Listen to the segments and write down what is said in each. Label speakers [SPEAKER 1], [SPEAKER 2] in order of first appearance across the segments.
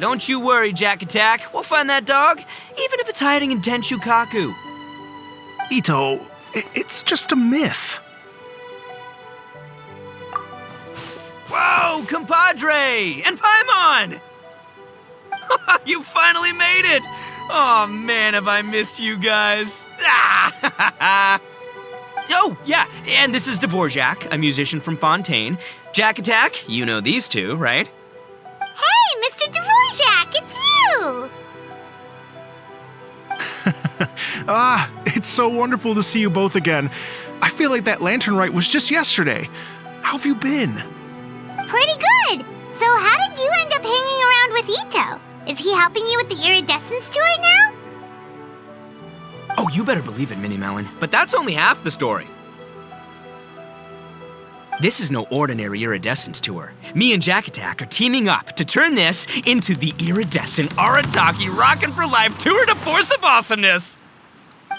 [SPEAKER 1] don't you worry, Jack Attack. We'll find that dog, even if it's hiding in Denshukaku.
[SPEAKER 2] Ito, it's just a myth.
[SPEAKER 1] Whoa, compadre! And Paimon! You finally made it! Oh man, have I missed you guys. Oh, yeah, and this is Dvorak, a musician from Fontaine. Jack Attack, you know these two, right?
[SPEAKER 3] Hey, Mr. Dvorak, it's you!
[SPEAKER 2] It's so wonderful to see you both again. I feel like that lantern rite was just yesterday. How have you been?
[SPEAKER 3] Pretty good. So how did you end up hanging around with Ito? Is he helping you with the iridescence tour now?
[SPEAKER 1] Oh, you better believe it, Minnie Melon. But that's only half the story. This is no ordinary iridescence tour. Me and Jack Attack are teaming up to turn this into the iridescent Arataki Rockin' for Life tour de force of awesomeness.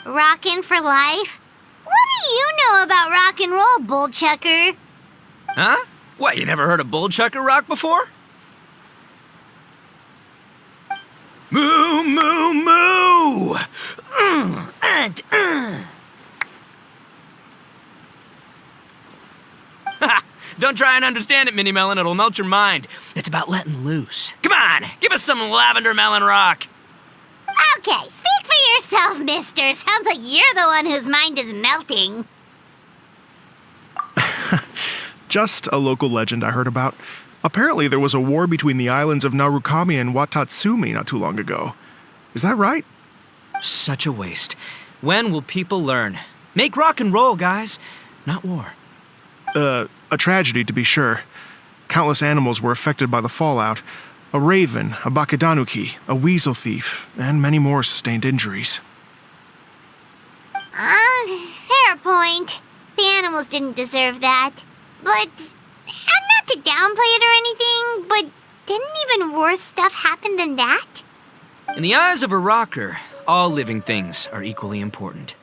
[SPEAKER 3] Rockin' for life? What do you know about rock and roll, bullchucker?
[SPEAKER 1] Huh? What, you never heard of bullchucker rock before? Moo, moo, moo! Don't try and understand it, Minnie Melon. It'll melt your mind. It's about letting loose. Come on, give us some lavender melon rock.
[SPEAKER 3] Okay, speak for yourself, mister. Sounds like you're the one whose mind is melting.
[SPEAKER 2] Just a local legend I heard about. Apparently there was a war between the islands of Narukami and Watatsumi not too long ago. Is that right?
[SPEAKER 1] Such a waste. When will people learn? Make rock and roll, guys, not war.
[SPEAKER 2] A tragedy to be sure. Countless animals were affected by the fallout. A raven, a bakedanuki, a weasel thief, and many more sustained injuries.
[SPEAKER 3] Fair point. The animals didn't deserve that. But, not to downplay it or anything, but didn't even worse stuff happen than that?
[SPEAKER 1] In the eyes of a rocker, all living things are equally important.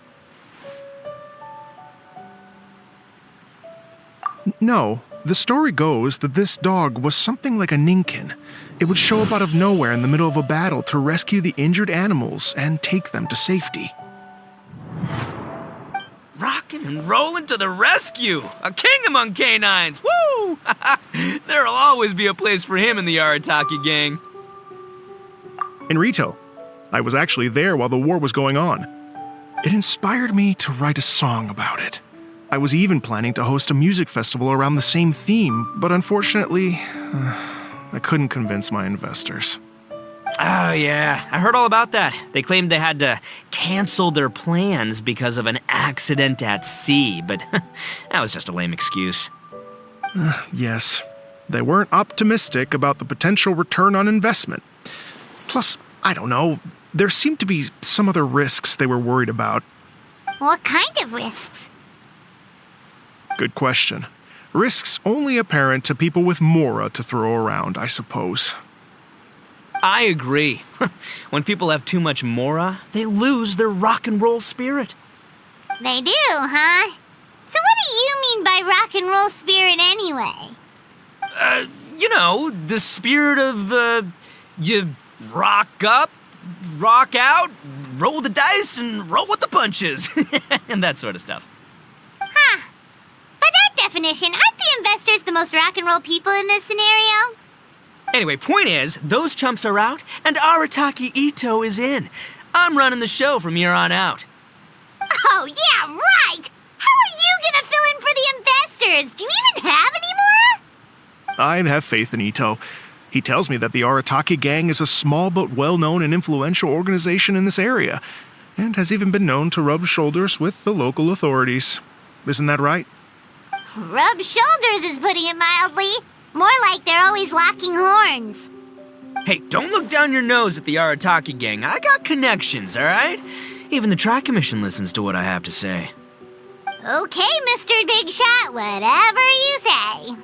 [SPEAKER 2] No, the story goes that this dog was something like a ninkin. It would show up out of nowhere in the middle of a battle to rescue the injured animals and take them to safety.
[SPEAKER 1] Rockin' and rollin' to the rescue! A king among canines! Woo! There'll always be a place for him in the Arataki gang.
[SPEAKER 2] In Rito, I was actually there while the war was going on. It inspired me to write a song about it. I was even planning to host a music festival around the same theme, but unfortunately, I couldn't convince my investors.
[SPEAKER 1] Oh yeah, I heard all about that. They claimed they had to cancel their plans because of an accident at sea, but that was just a lame excuse.
[SPEAKER 2] Yes, they weren't optimistic about the potential return on investment. Plus, I don't know, there seemed to be some other risks they were worried about.
[SPEAKER 3] What kind of risks?
[SPEAKER 2] Good question. Risks only apparent to people with mora to throw around, I suppose.
[SPEAKER 1] I agree. When people have too much mora, they lose their rock and roll spirit.
[SPEAKER 3] They do, huh? So what do you mean by rock and roll spirit anyway?
[SPEAKER 1] You know, the spirit of, you rock up, rock out, roll the dice, and roll with the punches. And that sort of stuff.
[SPEAKER 3] Huh. By that definition, aren't the investors the most rock and roll people in this scenario?
[SPEAKER 1] Anyway, point is, those chumps are out, and Arataki Ito is in. I'm running the show from here on out.
[SPEAKER 3] Oh, yeah, right! How are you gonna fill in for the investors? Do you even have any more?
[SPEAKER 2] I have faith in Ito. He tells me that the Arataki gang is a small but well-known and influential organization in this area, and has even been known to rub shoulders with the local authorities. Isn't that right?
[SPEAKER 3] Rub shoulders is putting it mildly. More like they're always locking horns.
[SPEAKER 1] Hey, don't look down your nose at the Arataki gang. I got connections, all right? Even the Tri-Commission listens to what I have to say.
[SPEAKER 3] Okay, Mr. Big Shot, whatever you say.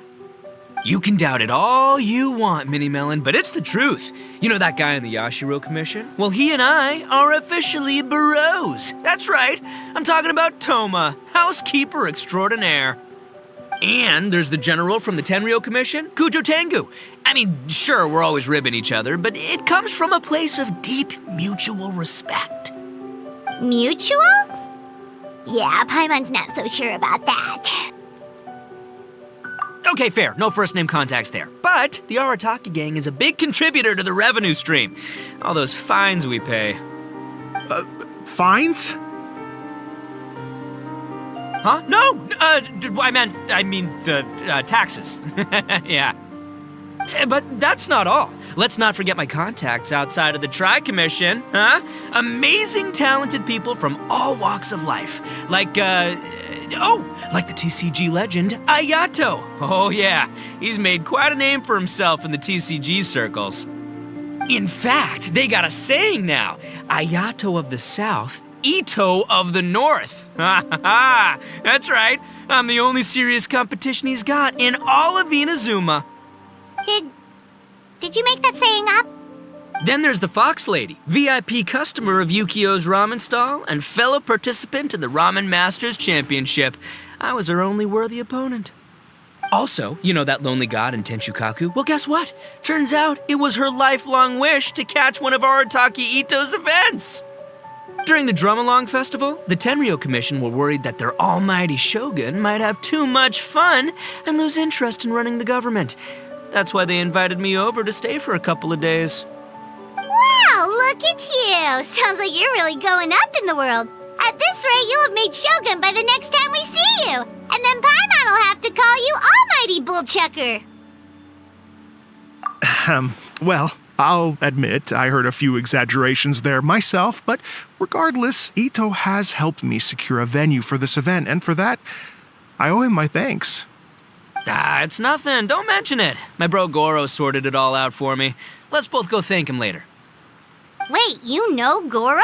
[SPEAKER 1] You can doubt it all you want, Minnie Melon, but it's the truth. You know that guy in the Yashiro Commission? Well, he and I are officially bros. That's right. I'm talking about Toma, housekeeper extraordinaire. And there's the general from the Tenryo Commission, Kujo Tengu. I mean, sure, we're always ribbing each other, but it comes from a place of deep mutual respect.
[SPEAKER 3] Mutual? Yeah, Paimon's not so sure about that.
[SPEAKER 1] Okay, fair. No first-name contacts there. But the Arataki gang is a big contributor to the revenue stream. All those fines we pay.
[SPEAKER 2] Fines?
[SPEAKER 1] Huh? No! I mean the taxes. Yeah. But that's not all. Let's not forget my contacts outside of the Tri-Commission, huh? Amazing, talented people from all walks of life. Like the TCG legend, Ayato. Oh yeah, he's made quite a name for himself in the TCG circles. In fact, they got a saying now. Ayato of the South, Ito of the North. Ha ha ha! That's right. I'm the only serious competition he's got in all of Inazuma.
[SPEAKER 3] Did you make that saying up?
[SPEAKER 1] Then there's the Fox Lady, VIP customer of Yukio's ramen stall and fellow participant in the Ramen Masters Championship. I was her only worthy opponent. Also, you know that lonely god in Tenshukaku? Well, guess what? Turns out it was her lifelong wish to catch one of Arataki Ito's events. During the Drum-Along Festival, the Tenryo Commission were worried that their almighty shogun might have too much fun and lose interest in running the government. That's why they invited me over to stay for a couple of days.
[SPEAKER 3] Wow, look at you! Sounds like you're really going up in the world. At this rate, you'll have made Shogun by the next time we see you. And then Paimon will have to call you Almighty Bullchucker.
[SPEAKER 2] Well, I'll admit I heard a few exaggerations there myself, but regardless, Ito has helped me secure a venue for this event, and for that, I owe him my thanks.
[SPEAKER 1] It's nothing. Don't mention it. My bro Goro sorted it all out for me. Let's both go thank him later.
[SPEAKER 3] Wait, you know Goro?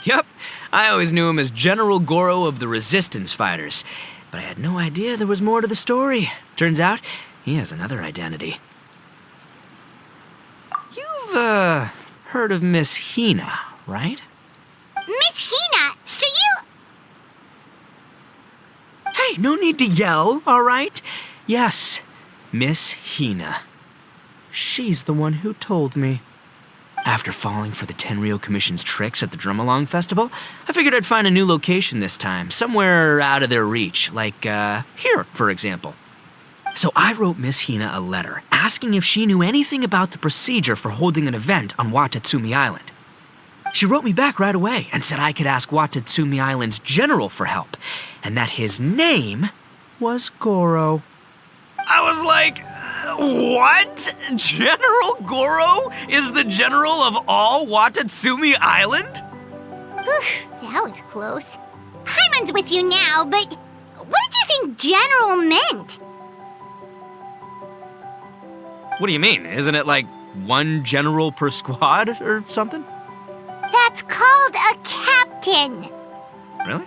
[SPEAKER 1] Yup. I always knew him as General Goro of the Resistance Fighters. But I had no idea there was more to the story. Turns out, he has another identity. You've, heard of Miss Hina, right?
[SPEAKER 3] Miss Hina, so you...
[SPEAKER 1] Hey, no need to yell, all right? Yes, Miss Hina. She's the one who told me. After falling for the Tenryo Commission's tricks at the Drum-Along Festival, I figured I'd find a new location this time, somewhere out of their reach, like, here, for example. So I wrote Miss Hina a letter, asking if she knew anything about the procedure for holding an event on Watatsumi Island. She wrote me back right away and said I could ask Watatsumi Island's general for help, and that his name was Goro. I was like, what? General Goro is the general of all Watatsumi Island?
[SPEAKER 3] Oof, that was close. Paimon's with you now, but what did you think general meant?
[SPEAKER 1] What do you mean? Isn't it like one general per squad or something?
[SPEAKER 3] That's called a captain.
[SPEAKER 1] Really?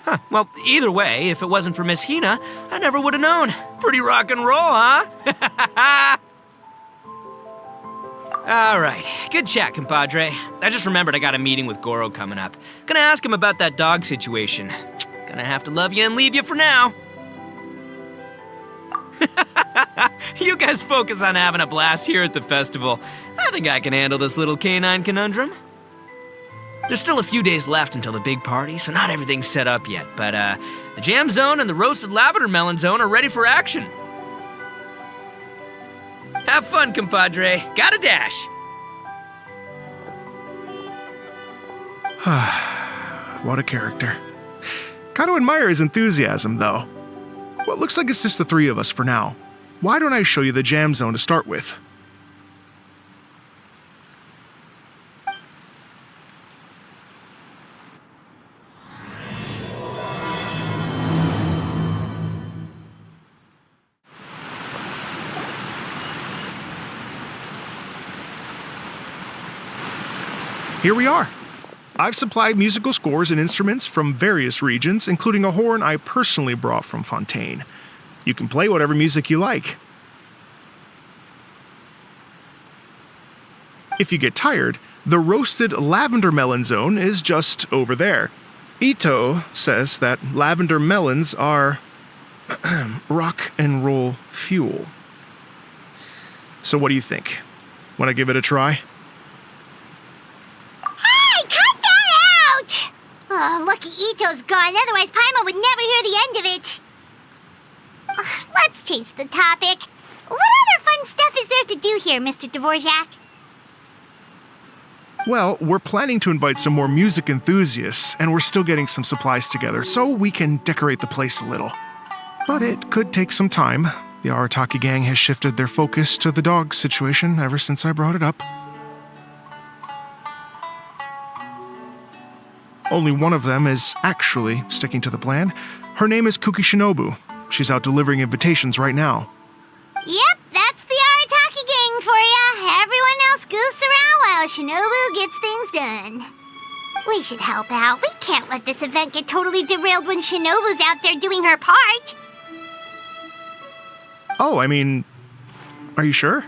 [SPEAKER 1] Huh. Well, either way, if it wasn't for Miss Hina, I never would have known. Pretty rock and roll, huh? All right. Good chat, compadre. I just remembered I got a meeting with Goro coming up. Gonna ask him about that dog situation. Gonna have to love you and leave you for now. You guys focus on having a blast here at the festival. I think I can handle this little canine conundrum. There's still a few days left until the big party, so not everything's set up yet, but the jam zone and the roasted lavender melon zone are ready for action. Have fun, compadre. Got a dash.
[SPEAKER 2] What a character. Gotta admire his enthusiasm, though. Well, it looks like it's just the three of us for now. Why don't I show you the jam zone to start with? Here we are. I've supplied musical scores and instruments from various regions, including a horn I personally brought from Fontaine. You can play whatever music you like. If you get tired, the roasted lavender melon zone is just over there. Ito says that lavender melons are rock and roll fuel. So what do you think? Want to give it a try?
[SPEAKER 3] Hey, cut that out! Oh, lucky Ito's gone, otherwise Paimon would never hear the end of it. Let's change the topic. What other fun stuff is there to do here, Mr. Dvorak?
[SPEAKER 2] Well, we're planning to invite some more music enthusiasts, and we're still getting some supplies together so we can decorate the place a little. But it could take some time. The Arataki gang has shifted their focus to the dog situation ever since I brought it up. Only one of them is actually sticking to the plan. Her name is Kuki Shinobu. She's out delivering invitations right now.
[SPEAKER 3] Yep, that's the Arataki gang for ya. Everyone else goofs around while Shinobu gets things done. We should help out. We can't let this event get totally derailed when Shinobu's out there doing her part.
[SPEAKER 2] Oh, I mean, are you sure?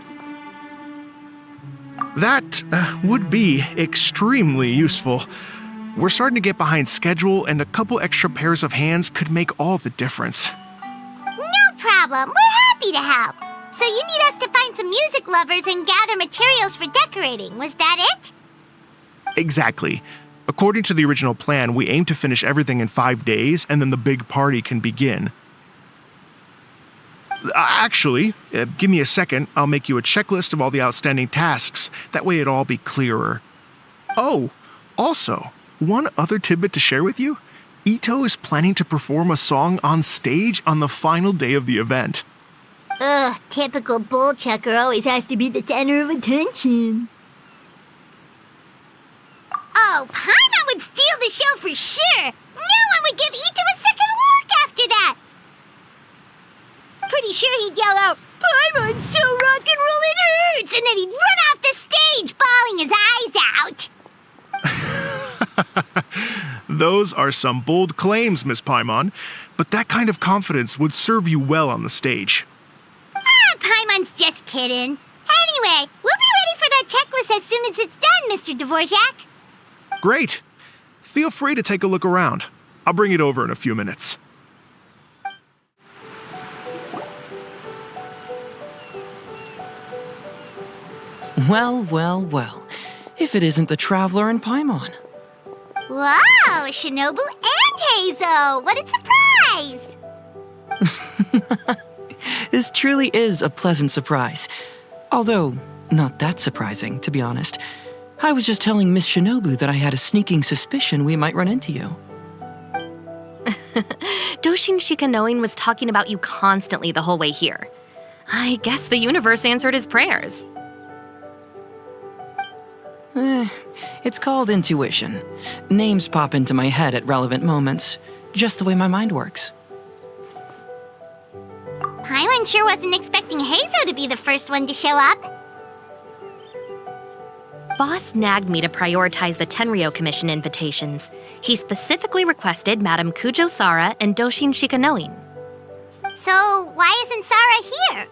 [SPEAKER 2] That would be extremely useful. We're starting to get behind schedule, and a couple extra pairs of hands could make all the difference.
[SPEAKER 3] No problem. We're happy to help. So you need us to find some music lovers and gather materials for decorating. Was that it?
[SPEAKER 2] Exactly. According to the original plan, we aim to finish everything in 5 days, and then the big party can begin. Actually, give me a second. I'll make you a checklist of all the outstanding tasks. That way it'll all be clearer. Oh, also, one other tidbit to share with you. Ito is planning to perform a song on stage on the final day of the event.
[SPEAKER 3] Ugh, typical bull chucker always has to be the center of attention. Oh, Paimon would steal the show for sure. No one would give Ito a second look after that. Pretty sure he'd yell out, "Paimon's so rock and roll it hurts!" And then he'd run off the stage, bawling his eyes out.
[SPEAKER 2] Those are some bold claims, Miss Paimon, but that kind of confidence would serve you well on the stage.
[SPEAKER 3] Paimon's just kidding. Anyway, we'll be ready for that checklist as soon as it's done, Mr. Dvorak.
[SPEAKER 2] Great. Feel free to take a look around. I'll bring it over in a few minutes.
[SPEAKER 4] Well, well, well. If it isn't the Traveler and Paimon.
[SPEAKER 3] Wow, Shinobu and Heizo! What a surprise!
[SPEAKER 4] This truly is a pleasant surprise. Although, not that surprising, to be honest. I was just telling Miss Shinobu that I had a sneaking suspicion we might run into you.
[SPEAKER 5] Doshin Shikanoin was talking about you constantly the whole way here. I guess the universe answered his prayers.
[SPEAKER 4] It's called intuition. Names pop into my head at relevant moments, just the way my mind works.
[SPEAKER 3] Paimon sure wasn't expecting Heizo to be the first one to show up.
[SPEAKER 5] Boss nagged me to prioritize the Tenryo Commission invitations. He specifically requested Madame Kujo Sara and Doshin Shikanoin.
[SPEAKER 3] So, why isn't Sara here?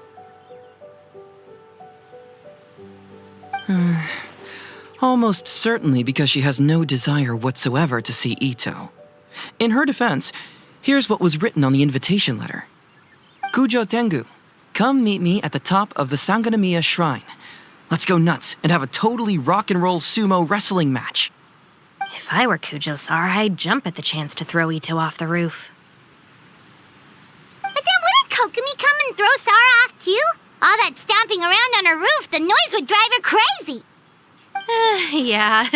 [SPEAKER 4] Almost certainly because she has no desire whatsoever to see Ito. In her defense, here's what was written on the invitation letter. Kujo Tengu, come meet me at the top of the Sanganamiya Shrine. Let's go nuts and have a totally rock and roll sumo wrestling match.
[SPEAKER 5] If I were Kujo Sara, I'd jump at the chance to throw Ito off the roof.
[SPEAKER 3] But then wouldn't Kokomi come and throw Sara off too? All that stomping around on her roof, the noise would drive her crazy.
[SPEAKER 5] Yeah.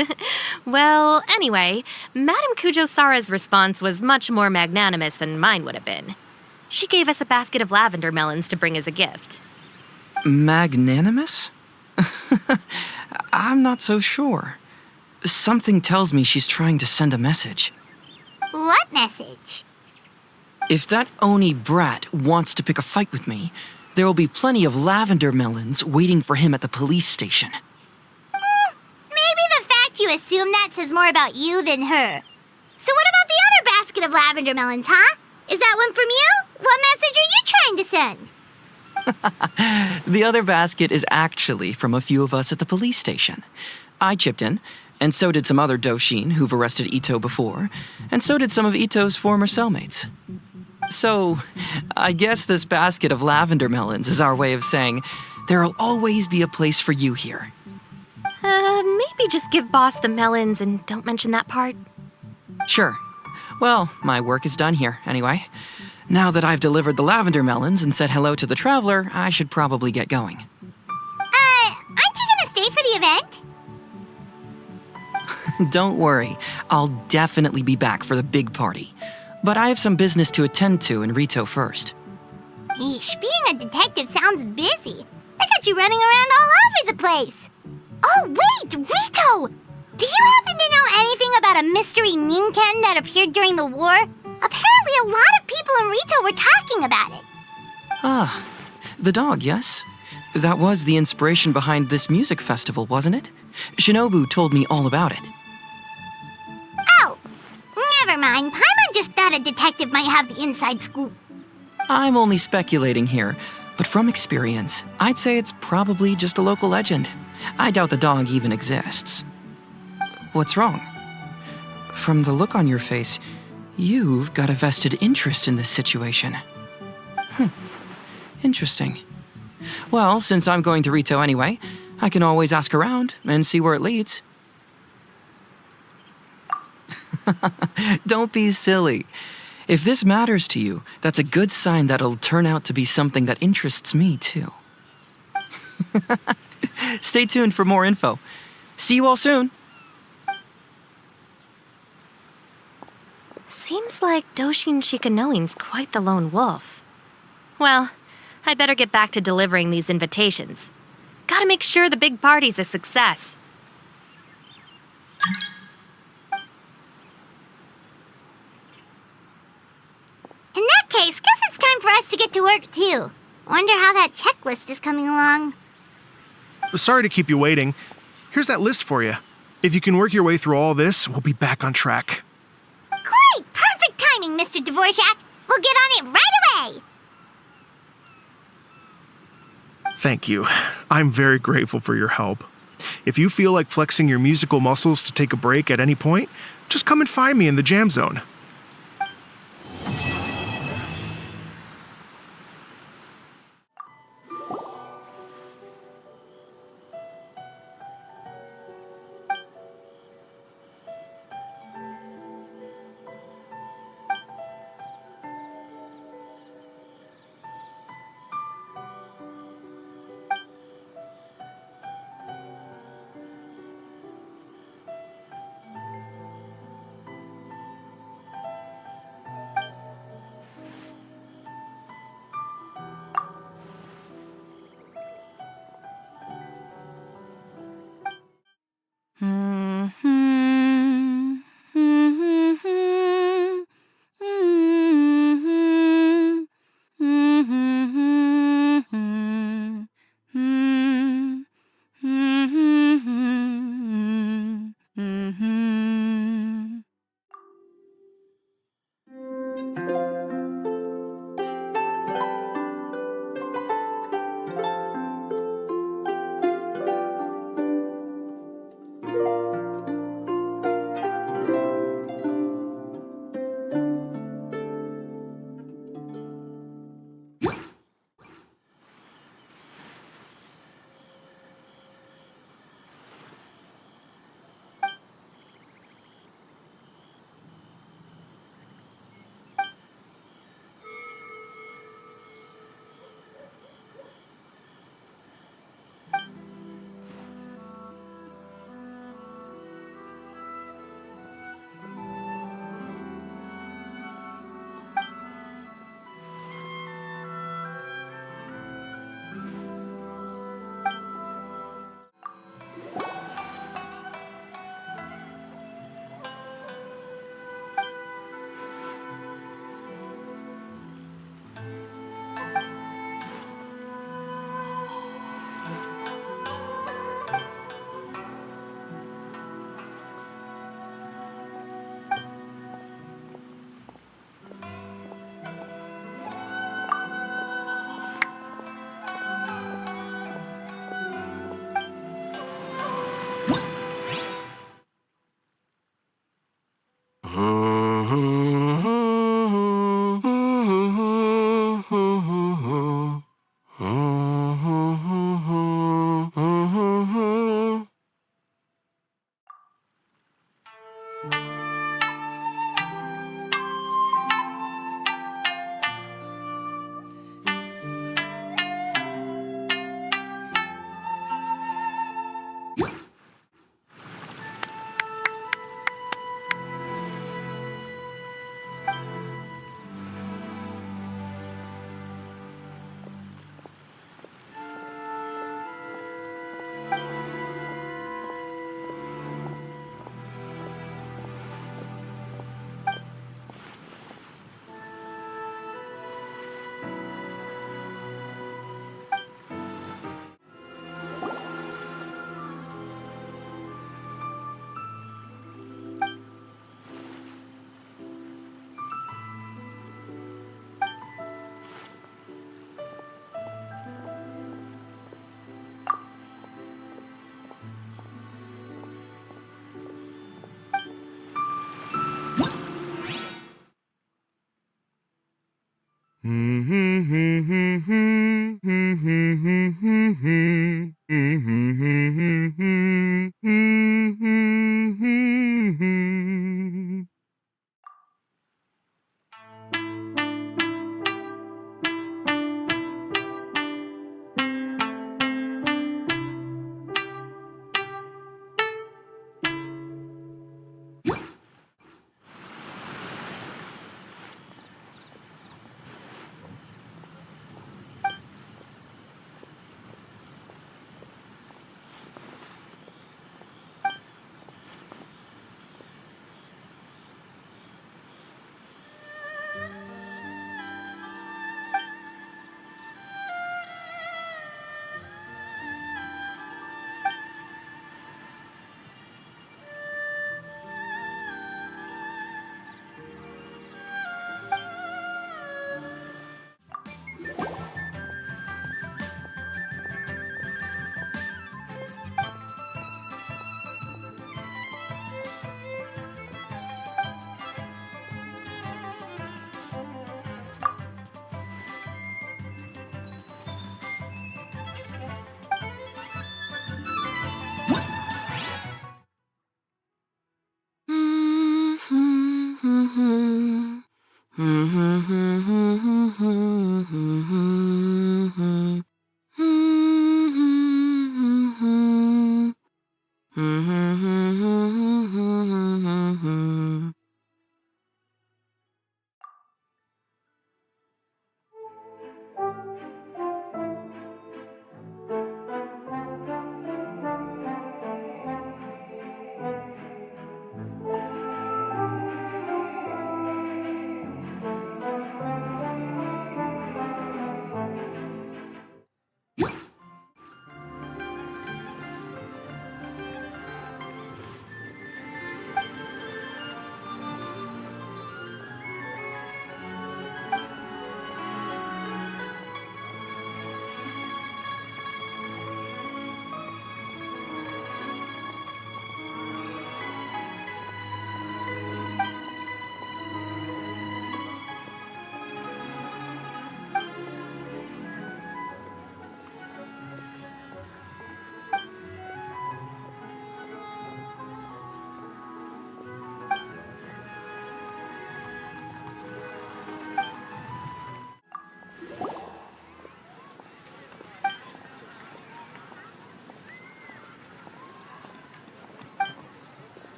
[SPEAKER 5] Well, anyway, Madame Kujo Sara's response was much more magnanimous than mine would have been. She gave us a basket of lavender melons to bring as a gift.
[SPEAKER 4] Magnanimous? I'm not so sure. Something tells me she's trying to send a message.
[SPEAKER 3] What message?
[SPEAKER 4] If that Oni brat wants to pick a fight with me, there will be plenty of lavender melons waiting for him at the police station.
[SPEAKER 3] Maybe the fact you assume that says more about you than her. So what about the other basket of lavender melons, huh? Is that one from you? What message are you trying to send?
[SPEAKER 4] The other basket is actually from a few of us at the police station. I chipped in, and so did some other Doshin who've arrested Ito before, and so did some of Ito's former cellmates. So, I guess this basket of lavender melons is our way of saying, There'll always be a place for you here.
[SPEAKER 5] Maybe just give Boss the melons and don't mention that part.
[SPEAKER 4] Sure. Well, my work is done here, anyway. Now that I've delivered the lavender melons and said hello to the traveler, I should probably get going.
[SPEAKER 3] Aren't you gonna stay for the event?
[SPEAKER 4] Don't worry, I'll definitely be back for the big party. But I have some business to attend to in Rito first.
[SPEAKER 3] Eesh, being a detective sounds busy. I got you running around all over the place. Oh, wait, Rito! Do you happen to know anything about a mystery Ninken that appeared during the war? Apparently a lot of people in Rito were talking about it.
[SPEAKER 4] Ah, the dog, yes? That was the inspiration behind this music festival, wasn't it? Shinobu told me all about it.
[SPEAKER 3] Oh, never mind. Paimon just thought a detective might have the inside scoop.
[SPEAKER 4] I'm only speculating here, but from experience, I'd say it's probably just a local legend. I doubt the dog even exists. What's wrong? From the look on your face, you've got a vested interest in this situation. Interesting. Well, since I'm going to Rito anyway, I can always ask around and see where it leads. Don't be silly. If this matters to you, that's a good sign that it'll turn out to be something that interests me too. Stay tuned for more info. See you all soon.
[SPEAKER 5] Seems like Doshin Shikanoin's quite the lone wolf. Well, I'd better get back to delivering these invitations. Gotta make sure the big party's a success.
[SPEAKER 3] In that case, guess it's time for us to get to work too. Wonder how that checklist is coming along.
[SPEAKER 2] Sorry to keep you waiting. Here's that list for you. If you can work your way through all this, we'll be back on track.
[SPEAKER 3] Great! Perfect timing, Mr. Dvorak. We'll get on it right away!
[SPEAKER 2] Thank you. I'm very grateful for your help. If you feel like flexing your musical muscles to take a break at any point, just come and find me in the jam zone.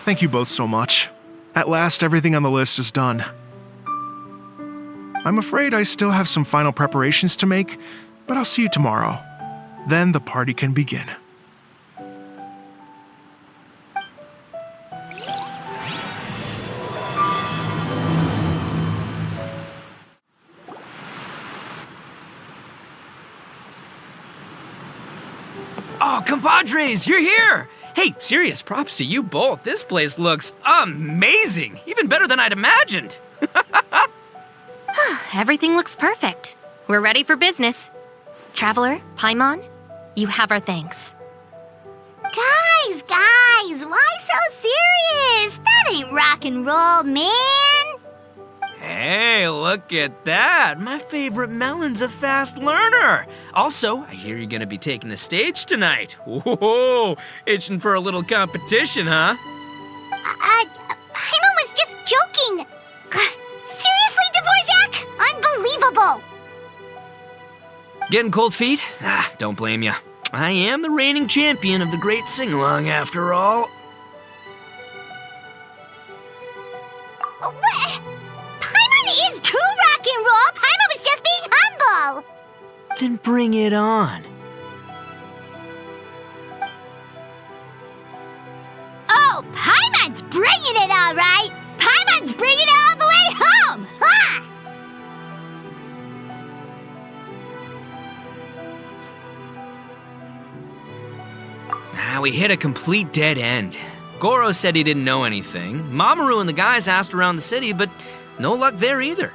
[SPEAKER 2] Thank you both so much. At last, everything on the list is done. I'm afraid I still have some final preparations to make, but I'll see you tomorrow. Then the party can begin.
[SPEAKER 1] Oh, compadres, you're here! Hey, serious props to you both. This place looks amazing! Even better than I'd imagined!
[SPEAKER 5] Everything looks perfect. We're ready for business. Traveler, Paimon, you have our thanks.
[SPEAKER 3] Guys, why so serious? That ain't rock and roll, man.
[SPEAKER 1] Hey, look at that! My favorite Melon's a fast learner! Also, I hear you're gonna be taking the stage tonight. Whoa, itching for a little competition, huh?
[SPEAKER 3] Paimon was just joking. Seriously, Dvorak? Unbelievable.
[SPEAKER 1] Getting cold feet? Ah, don't blame ya. I am the reigning champion of the great sing-along after all.
[SPEAKER 3] What? Paimon is too rock and roll. Paimon was just being humble.
[SPEAKER 1] Then bring it on.
[SPEAKER 3] Oh, Paimon's bringing it all right. Paimon's bringing it all the way home. Ha!
[SPEAKER 1] We hit a complete dead end. Goro said he didn't know anything. Mamoru and the guys asked around the city, but no luck there either.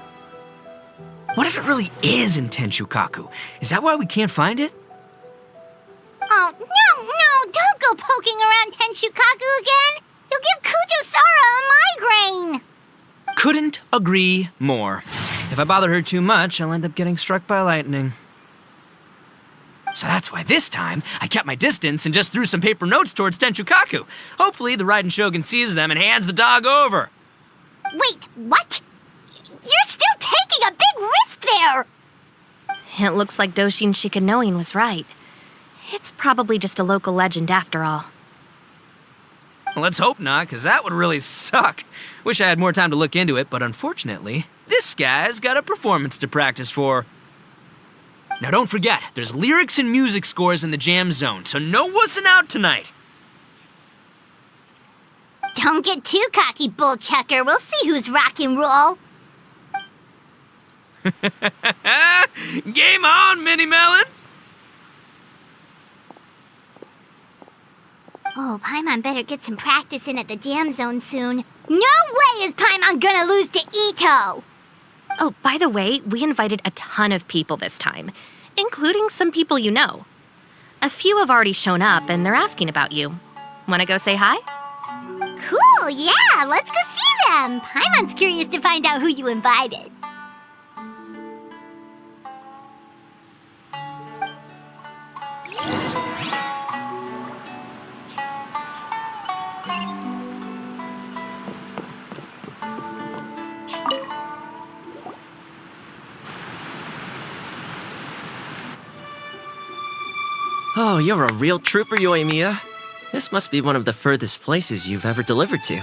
[SPEAKER 1] What if it really is in Tenshukaku? Is that why we can't find it?
[SPEAKER 3] Oh, no, don't go poking around Tenshukaku again. You'll give Kujo-Sara a migraine.
[SPEAKER 1] Couldn't agree more. If I bother her too much, I'll end up getting struck by lightning. So that's why this time, I kept my distance and just threw some paper notes towards Tenshukaku. Hopefully, the Raiden Shogun sees them and hands the dog over.
[SPEAKER 3] Wait, what? You're still taking a big risk there.
[SPEAKER 5] It looks like Doshin Shikanoin was right. It's probably just a local legend after all.
[SPEAKER 1] Well, let's hope not, because that would really suck. Wish I had more time to look into it, but unfortunately, this guy's got a performance to practice for. Now don't forget, there's lyrics and music scores in the jam zone, so no wussing out tonight.
[SPEAKER 3] Don't get too cocky, bullchucker. We'll see who's rock and roll.
[SPEAKER 1] Game on, Mini Melon!
[SPEAKER 3] Oh, Paimon better get some practice in at the jam zone soon. No way is Paimon gonna lose to Ito!
[SPEAKER 5] Oh, by the way, we invited a ton of people this time, including some people you know. A few have already shown up and they're asking about you. Wanna go say hi?
[SPEAKER 3] Cool, yeah, let's go see them. Paimon's curious to find out who you invited.
[SPEAKER 6] Oh, you're a real trooper, Yoimiya. This must be one of the furthest places you've ever delivered to.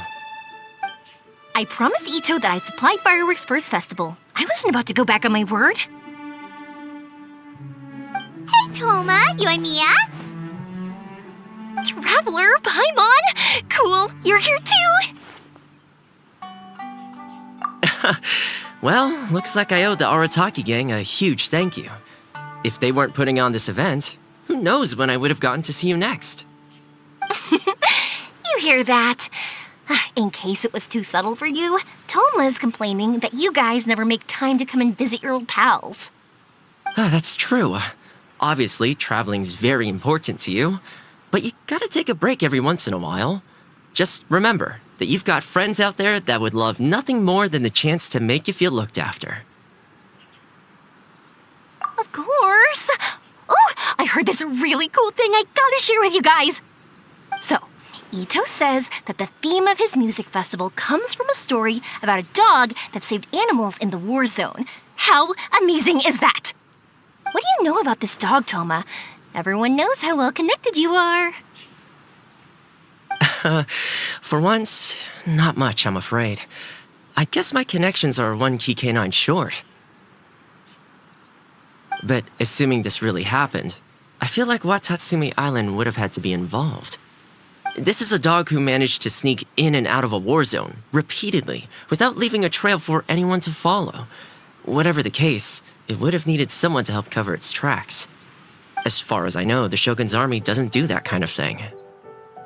[SPEAKER 7] I promised Ito that I'd supply fireworks for his festival. I wasn't about to go back on my word.
[SPEAKER 3] Hey, Toma, you and Mia?
[SPEAKER 7] Traveler, Paimon! Cool, you're here too!
[SPEAKER 6] Well, looks like I owe the Arataki gang a huge thank you. If they weren't putting on this event, who knows when I would have gotten to see you next.
[SPEAKER 7] You hear that? In case it was too subtle for you, Toma's complaining that you guys never make time to come and visit your old pals.
[SPEAKER 6] That's true. Obviously, traveling's very important to you, but you gotta take a break every once in a while. Just remember that you've got friends out there that would love nothing more than the chance to make you feel looked after.
[SPEAKER 7] Of course! Oh, I heard this really cool thing I gotta share with you guys! So, Ito says that the theme of his music festival comes from a story about a dog that saved animals in the war zone. How amazing is that? What do you know about this dog, Toma? Everyone knows how well connected you are.
[SPEAKER 6] For once, not much, I'm afraid. I guess my connections are one key canine short. But assuming this really happened, I feel like Watatsumi Island would have had to be involved. This is a dog who managed to sneak in and out of a war zone, repeatedly, without leaving a trail for anyone to follow. Whatever the case, it would have needed someone to help cover its tracks. As far as I know, the Shogun's army doesn't do that kind of thing.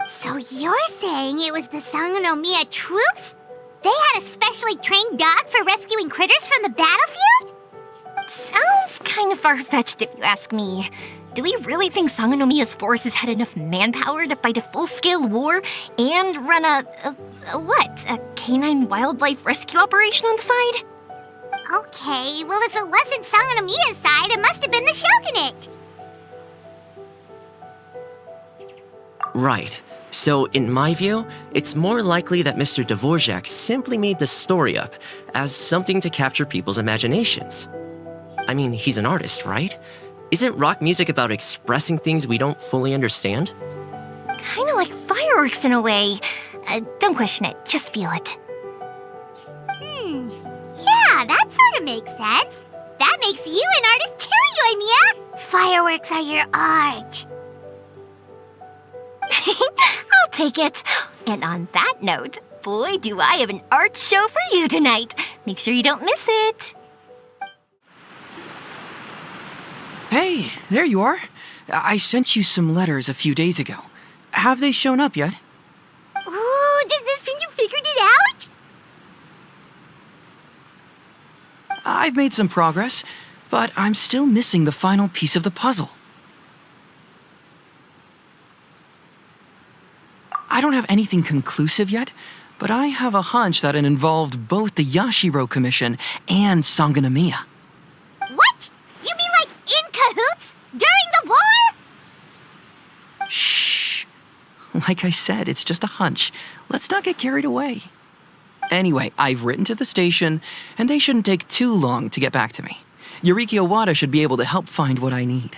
[SPEAKER 3] So you're saying it was the Sangonomiya troops? They had a specially trained dog for rescuing critters from the battlefield?
[SPEAKER 7] Sounds kind of far-fetched if you ask me. Do we really think Sangonomiya's forces had enough manpower to fight a full-scale war and run a canine wildlife rescue operation on the side?
[SPEAKER 3] Okay, well if it wasn't Sangonomiya's side, it must have been the Shogunate.
[SPEAKER 6] Right. So, in my view, it's more likely that Mr. Dvorak simply made the story up as something to capture people's imaginations. I mean, he's an artist, right? Isn't rock music about expressing things we don't fully understand?
[SPEAKER 7] Kinda like fireworks in a way. Don't question it, just feel it.
[SPEAKER 3] Yeah, that sort of makes sense. That makes you an artist too, Yoimiya! Fireworks are your art.
[SPEAKER 7] I'll take it. And on that note, boy, do I have an art show for you tonight. Make sure you don't miss it.
[SPEAKER 4] Hey, there you are. I sent you some letters a few days ago. Have they shown up yet?
[SPEAKER 3] Ooh, does this mean you figured it out?
[SPEAKER 4] I've made some progress, but I'm still missing the final piece of the puzzle. I don't have anything conclusive yet, but I have a hunch that it involved both the Yashiro Commission and Sangonomiya.
[SPEAKER 3] What? You mean like in cahoots? During the war?
[SPEAKER 4] Shh. Like I said, it's just a hunch. Let's not get carried away. Anyway, I've written to the station, and they shouldn't take too long to get back to me. Yuriki Owada should be able to help find what I need.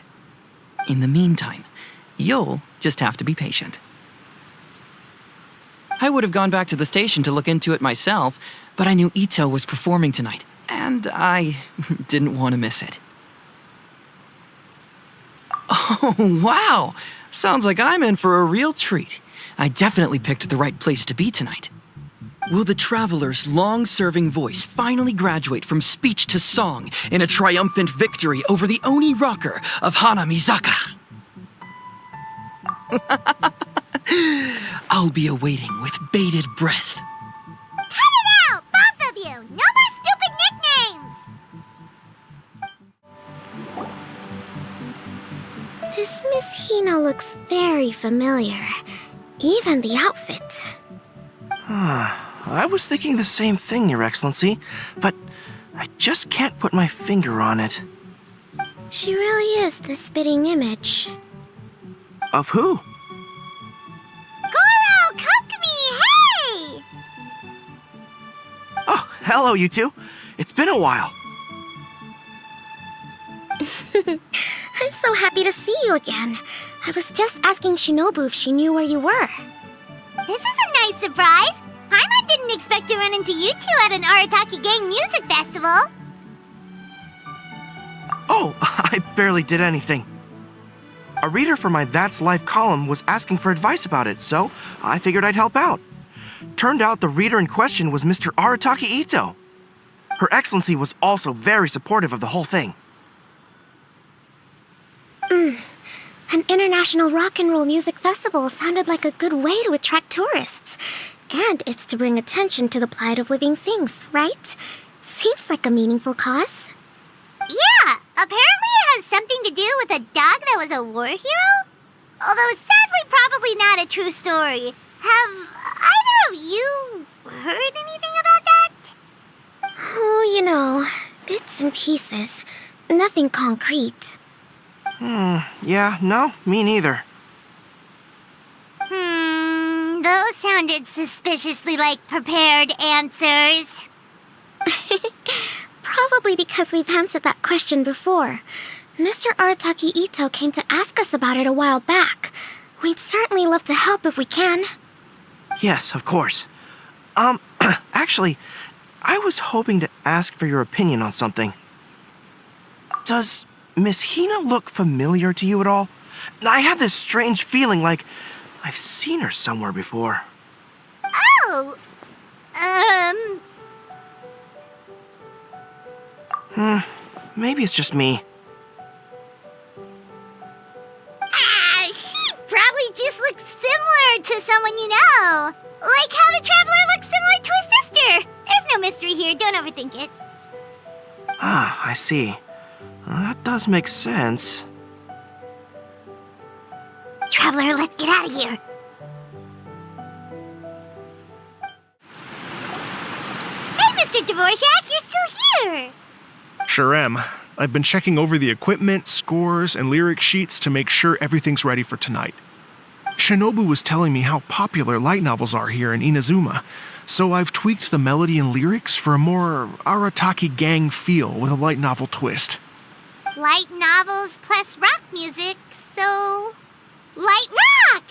[SPEAKER 4] In the meantime, you'll just have to be patient. I would have gone back to the station to look into it myself, but I knew Ito was performing tonight, and I didn't want to miss it. Oh, wow! Sounds like I'm in for a real treat. I definitely picked the right place to be tonight. Will the traveler's long-serving voice finally graduate from speech to song in a triumphant victory over the Oni rocker of Hanamizaka? I'll be awaiting with bated breath.
[SPEAKER 3] Cut it out, both of you! No more stupid nicknames! This Miss Hina looks very familiar. Even the outfit.
[SPEAKER 8] I was thinking the same thing, Your Excellency, but I just can't put my finger on it.
[SPEAKER 3] She really is the spitting image.
[SPEAKER 8] Of who?
[SPEAKER 3] Goro, Kokumi, hey!
[SPEAKER 8] Oh, hello, you two. It's been a while.
[SPEAKER 3] I'm so happy to see you again. I was just asking Shinobu if she knew where you were. This is a nice surprise. Paimon didn't expect to run into you two at an Arataki Gang music festival.
[SPEAKER 8] Oh, I barely did anything. A reader for my That's Life column was asking for advice about it, so I figured I'd help out. Turned out the reader in question was Mr. Arataki Ito. Her Excellency was also very supportive of the whole thing.
[SPEAKER 3] An international rock and roll music festival sounded like a good way to attract tourists. And it's to bring attention to the plight of living things, right? Seems like a meaningful cause. Yeah, apparently it has something to do with a dog that was a war hero? Although sadly probably not a true story. Have either of you heard anything about that? Oh, you know, bits and pieces. Nothing concrete.
[SPEAKER 8] Yeah, no, me neither.
[SPEAKER 3] Those sounded suspiciously like prepared answers. Probably because we've answered that question before. Mr. Arataki Ito came to ask us about it a while back. We'd certainly love to help if we can.
[SPEAKER 8] Yes, of course. Actually, I was hoping to ask for your opinion on something. Does Miss Hina look familiar to you at all? I have this strange feeling like I've seen her somewhere before.
[SPEAKER 3] Oh!
[SPEAKER 8] Maybe it's just me.
[SPEAKER 3] She probably just looks similar to someone you know. Like how the Traveler looks similar to his sister. There's no mystery here, don't overthink it.
[SPEAKER 8] Ah, I see. That does make sense.
[SPEAKER 3] Traveler, let's get out of here. Hey, Mr. Dvorak, you're still here.
[SPEAKER 2] Sure am. I've been checking over the equipment, scores, and lyric sheets to make sure everything's ready for tonight. Shinobu was telling me how popular light novels are here in Inazuma, so I've tweaked the melody and lyrics for a more Arataki Gang feel with a light novel twist.
[SPEAKER 3] Light novels plus rock music, so... light rock!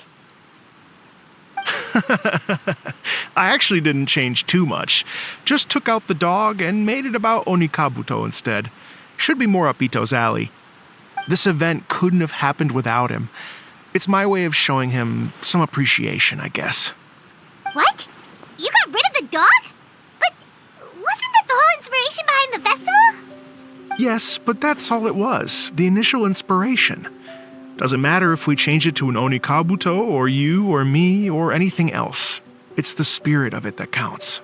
[SPEAKER 2] I actually didn't change too much. Just took out the dog and made it about Onikabuto instead. Should be more up Ito's alley. This event couldn't have happened without him. It's my way of showing him some appreciation, I guess.
[SPEAKER 3] What? You got rid of the dog? But wasn't that the whole inspiration behind the festival?
[SPEAKER 2] Yes, but that's all it was. The initial inspiration. Doesn't matter if we change it to an Onikabuto, or you, or me, or anything else. It's the spirit of it that counts.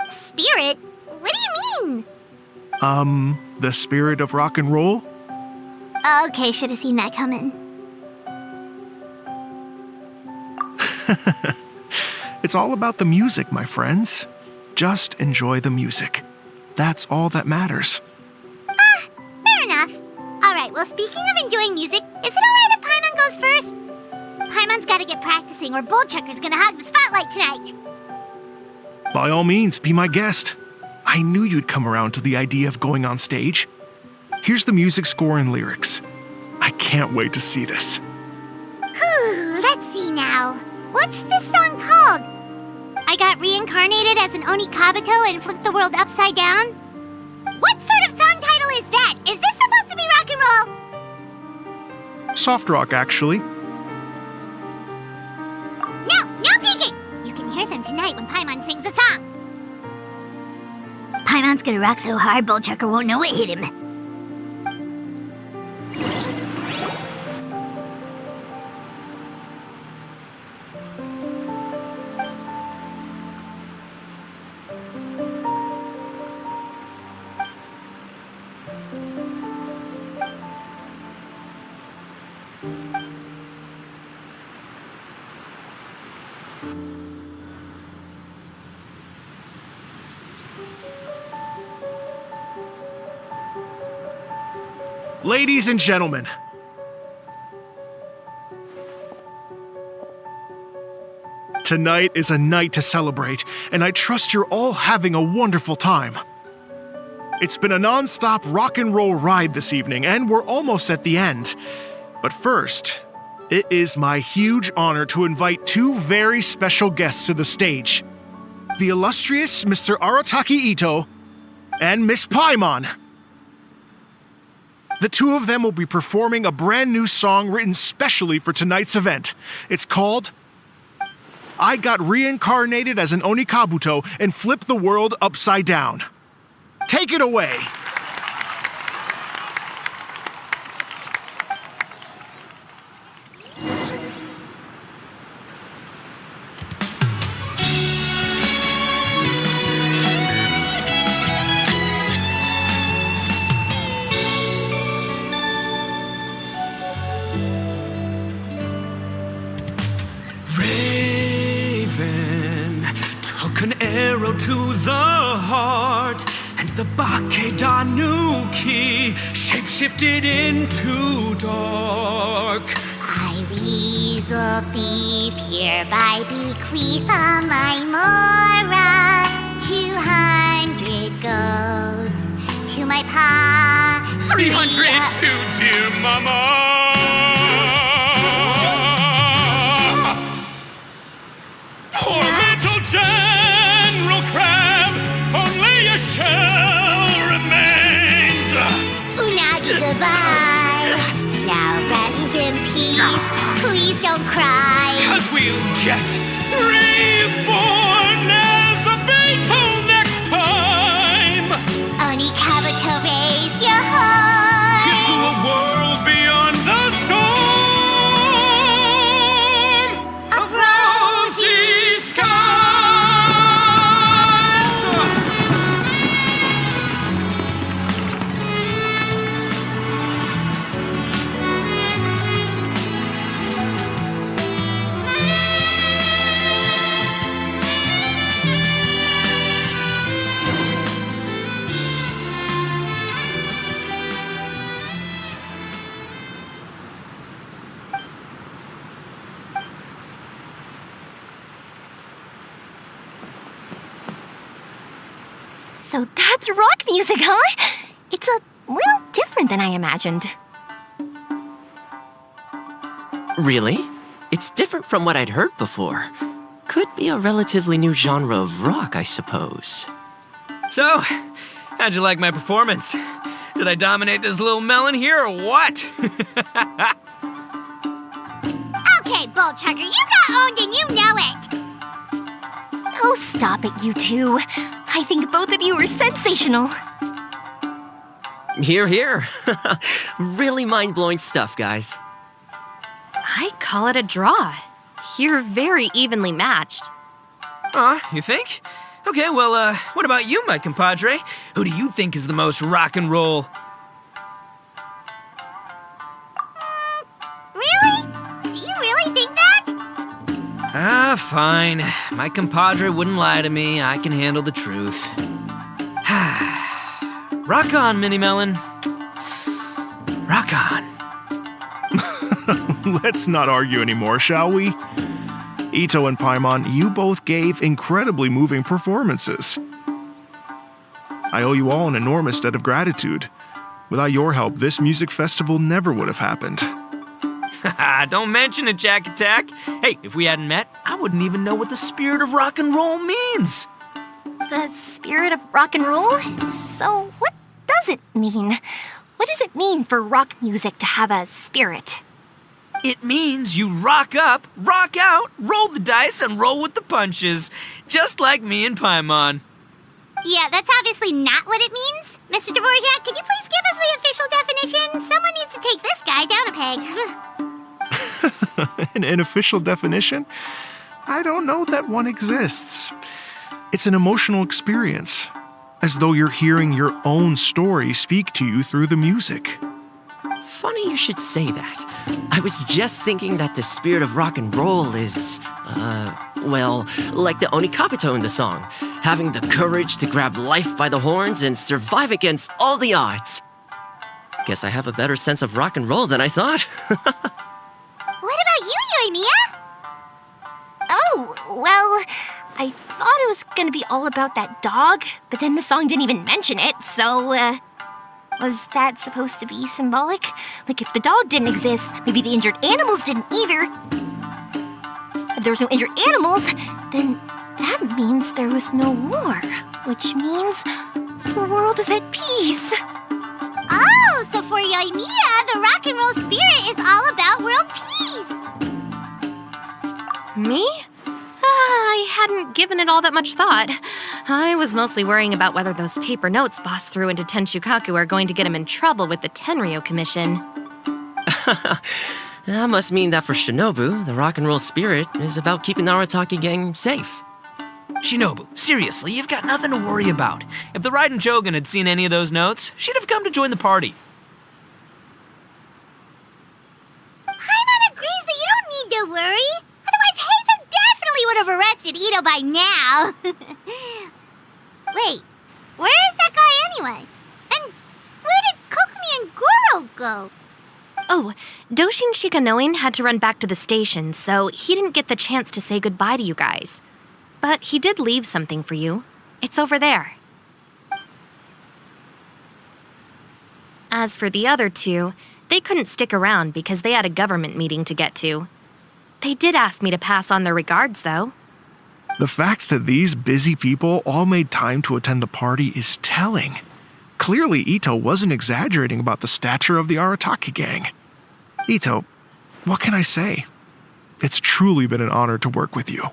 [SPEAKER 3] Spirit? What do you mean?
[SPEAKER 2] The spirit of rock and roll?
[SPEAKER 3] Okay, should have seen that coming.
[SPEAKER 2] It's all about the music, my friends. Just enjoy the music. That's all that matters.
[SPEAKER 3] Fair enough. Alright, well, speaking of enjoying music, is it alright if Paimon goes first? Paimon's gotta get practicing or Bullchucker's gonna hog the spotlight tonight.
[SPEAKER 2] By all means, be my guest. I knew you'd come around to the idea of going on stage. Here's the music score and lyrics. I can't wait to see this.
[SPEAKER 3] Whew, let's see now. What's this song called? I got reincarnated as an Onikabuto and flipped the world upside down? What sort of song title is that? Is this supposed to be rock and roll?
[SPEAKER 2] Soft rock, actually.
[SPEAKER 3] No peeking! You can hear them tonight when Paimon sings the song. Paimon's gonna rock so hard, Bullchucker won't know what hit him.
[SPEAKER 2] Ladies and gentlemen, tonight is a night to celebrate, and I trust you're all having a wonderful time. It's been a non-stop rock and roll ride this evening, and we're almost at the end. But first, It is my huge honor to invite two very special guests to the stage. The illustrious Mr. Arataki Ito and Miss Paimon. The two of them will be performing a brand new song written specially for tonight's event. It's called I Got Reincarnated as an Onikabuto and Flipped the World Upside Down. Take it away!
[SPEAKER 1] Took an arrow to the heart, and the Bakedanuki shapeshifted into dark.
[SPEAKER 3] I weasel thief hereby bequeath on my Mora. 200 goes to my pa.
[SPEAKER 1] 300 to dear mama. Poor little General Crab, only a shell remains.
[SPEAKER 3] Unagi, goodbye. Now rest in peace. Please don't cry.
[SPEAKER 1] 'Cause we'll get reborn as a beetle next time.
[SPEAKER 3] Onikabuto, raise your horn.
[SPEAKER 1] Here's to a world beyond the storm of rosy skies.
[SPEAKER 7] So that's rock music, huh? It's a little different than I imagined.
[SPEAKER 6] Really? It's different from what I'd heard before. Could be a relatively new genre of rock, I suppose.
[SPEAKER 1] So, how'd you like my performance? Did I dominate this little melon here or what?
[SPEAKER 3] Okay, Bullchugger, you got owned and you know it.
[SPEAKER 7] Oh, stop it, you two. I think both of you are sensational.
[SPEAKER 6] Hear, hear. Really mind-blowing stuff, guys.
[SPEAKER 5] I call it a draw. You're very evenly matched.
[SPEAKER 1] You think? Okay, well, what about you, my compadre? Who do you think is the most rock and roll?
[SPEAKER 3] Really? Do you really think that?
[SPEAKER 1] Fine. My compadre wouldn't lie to me. I can handle the truth. Rock on, Mini Melon. Rock on.
[SPEAKER 2] Let's not argue anymore, shall we? Ito and Paimon, you both gave incredibly moving performances. I owe you all an enormous debt of gratitude. Without your help, this music festival never would have happened.
[SPEAKER 1] Don't mention it, Jack Attack. Hey, if we hadn't met, I wouldn't even know what the spirit of rock and roll means.
[SPEAKER 7] The spirit of rock and roll? So what does it mean? What does it mean for rock music to have a spirit?
[SPEAKER 1] It means you rock up, rock out, roll the dice, and roll with the punches. Just like me and Paimon.
[SPEAKER 3] Yeah, that's obviously not what it means. Mr. Dvorak, could you please give us the official definition? Someone needs to take this guy down a peg.
[SPEAKER 2] An official definition? I don't know that one exists. It's an emotional experience, as though you're hearing your own story speak to you through the music.
[SPEAKER 6] Funny you should say that. I was just thinking that the spirit of rock and roll is, well, like the Onikabuto in the song, having the courage to grab life by the horns and survive against all the odds. Guess I have a better sense of rock and roll than I thought.
[SPEAKER 3] What about you, Yoimiya?
[SPEAKER 7] Oh, well, I thought it was gonna be all about that dog, but then the song didn't even mention it, so, Was that supposed to be symbolic? Like if the dog didn't exist, maybe the injured animals didn't either. If there was no injured animals, then that means there was no war, which means the world is at peace.
[SPEAKER 3] Oh, so for Yoimiya, the rock and roll spirit is all about world peace.
[SPEAKER 5] Me? I hadn't given it all that much thought. I was mostly worrying about whether those paper notes Boss threw into Tenshukaku are going to get him in trouble with the Tenryo Commission.
[SPEAKER 6] That must mean that for Shinobu, the rock and roll spirit is about keeping the Arataki gang safe.
[SPEAKER 1] Shinobu, seriously, you've got nothing to worry about. If the Raiden Jogan had seen any of those notes, she'd have come to join the party.
[SPEAKER 3] Paimon agrees that you don't need to worry. Otherwise, Heizo definitely would have arrested Ito by now. Wait, where is that guy anyway? And where did Kokumi and Goro go?
[SPEAKER 5] Oh, Doshin Shikanoin had to run back to the station, so he didn't get the chance to say goodbye to you guys. But he did leave something for you. It's over there. As for the other two, they couldn't stick around because they had a government meeting to get to. They did ask me to pass on their regards, though.
[SPEAKER 2] The fact that these busy people all made time to attend the party is telling. Clearly, Ito wasn't exaggerating about the stature of the Arataki gang. Ito, what can I say? It's truly been an honor to work with you.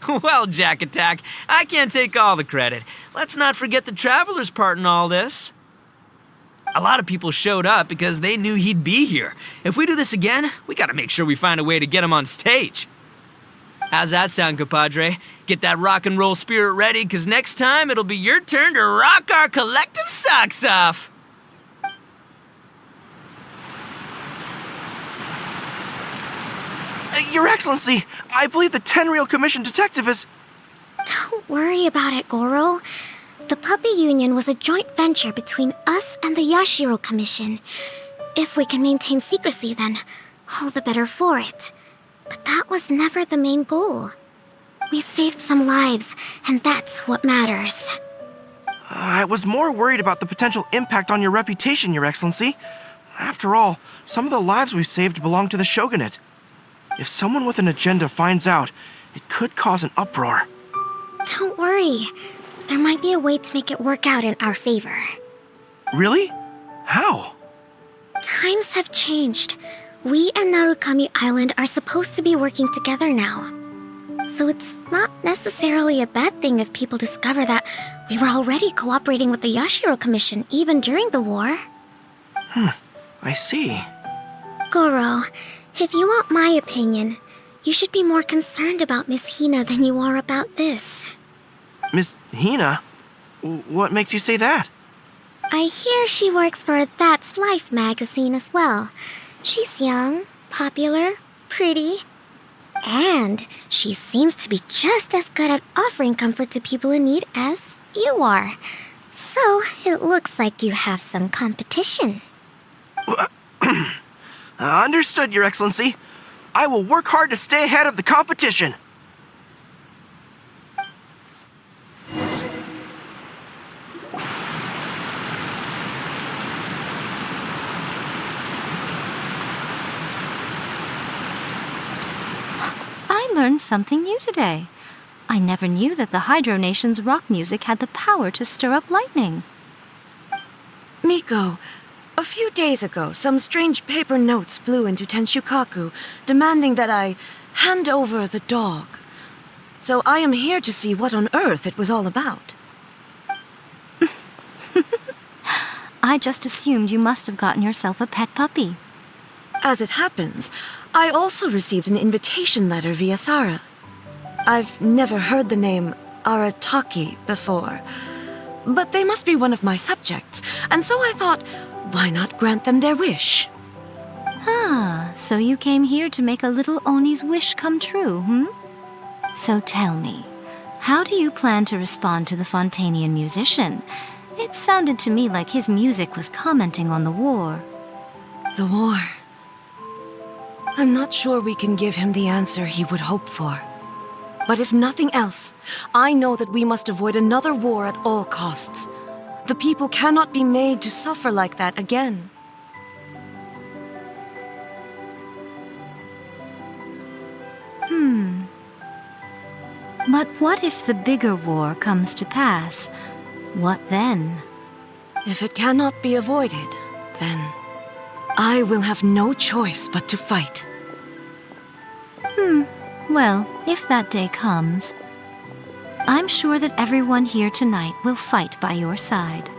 [SPEAKER 1] Well, Jack Attack, I can't take all the credit. Let's not forget the Traveler's part in all this. A lot of people showed up because they knew he'd be here. If we do this again, we gotta make sure we find a way to get him on stage. How's that sound, compadre? Get that rock and roll spirit ready, because next time it'll be your turn to rock our collective socks off.
[SPEAKER 8] Your Excellency, I believe the Tenryo Commission detective is...
[SPEAKER 3] Don't worry about it, Goro. The Puppy Union was a joint venture between us and the Yashiro Commission. If we can maintain secrecy, then all the better for it. But that was never the main goal. We saved some lives, and that's what matters.
[SPEAKER 8] I was more worried about the potential impact on your reputation, Your Excellency. After all, some of the lives we've saved belong to the Shogunate. If someone with an agenda finds out, it could cause an uproar.
[SPEAKER 3] Don't worry. There might be a way to make it work out in our favor.
[SPEAKER 8] Really? How?
[SPEAKER 3] Times have changed. We and Narukami Island are supposed to be working together now. So it's not necessarily a bad thing if people discover that we were already cooperating with the Yashiro Commission even during the war.
[SPEAKER 8] I see.
[SPEAKER 3] Goro, if you want my opinion, you should be more concerned about Miss Hina than you are about this.
[SPEAKER 8] Miss Hina? What makes you say that?
[SPEAKER 3] I hear she works for That's Life magazine as well. She's young, popular, pretty, and she seems to be just as good at offering comfort to people in need as you are. So it looks like you have some competition.
[SPEAKER 8] Understood, Your Excellency. I will work hard to stay ahead of the competition.
[SPEAKER 9] I learned something new today. I never knew that the Hydro Nation's rock music had the power to stir up lightning.
[SPEAKER 10] Miko, a few days ago, some strange paper notes flew into Tenshukaku, demanding that I hand over the dog. So I am here to see what on earth it was all about.
[SPEAKER 9] I just assumed you must have gotten yourself a pet puppy.
[SPEAKER 10] As it happens, I also received an invitation letter via Sara. I've never heard the name Arataki before, but they must be one of my subjects, and so I thought, why not grant them their wish?
[SPEAKER 9] Ah, so you came here to make a little Oni's wish come true, So tell me, how do you plan to respond to the Fontanian musician? It sounded to me like his music was commenting on the war.
[SPEAKER 10] The war. I'm not sure we can give him the answer he would hope for. But if nothing else, I know that we must avoid another war at all costs. The people cannot be made to suffer like that again.
[SPEAKER 9] But what if the bigger war comes to pass? What then?
[SPEAKER 10] If it cannot be avoided, then I will have no choice but to fight.
[SPEAKER 9] Well, if that day comes, I'm sure that everyone here tonight will fight by your side.